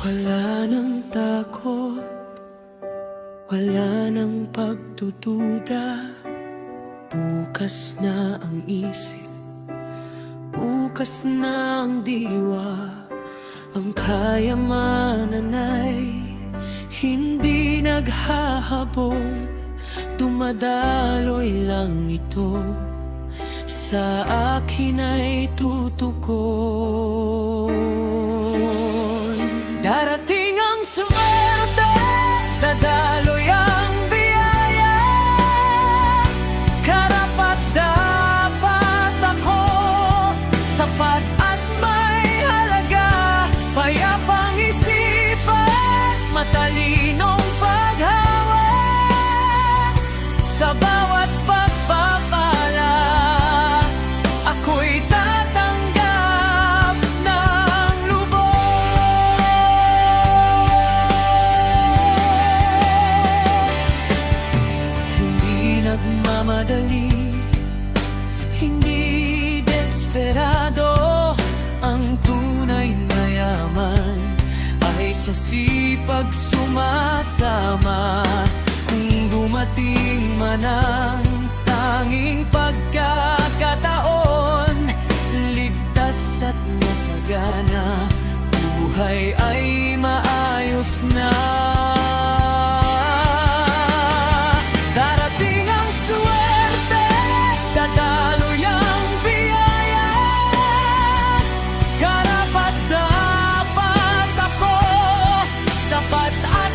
Wala nang takot, wala nang pagdududa. Bukas na ang isip, bukas na ang diwa. Ang kayamanan ay hindi naghahabol, dumadaloy lang ito, sa akin ay tutukon. Darating ang swerte, dadaloy ang biyaya. Karapat-dapat ako, sapat at may halaga. Payapang isipan, matalinong paghawak. Sa bawat pagpapala, ako'y tatanggap ng lubos. Hindi nagmamadali, hindi desperado. Ang tunay na yaman ay sa sipag sumasama. Kung dumating man ang tanging pagkakataon, ligtas at masagana, buhay ay maayos na. Darating ang swerte, dadaloy ang biyaya. Karapat-dapat ako, sapat at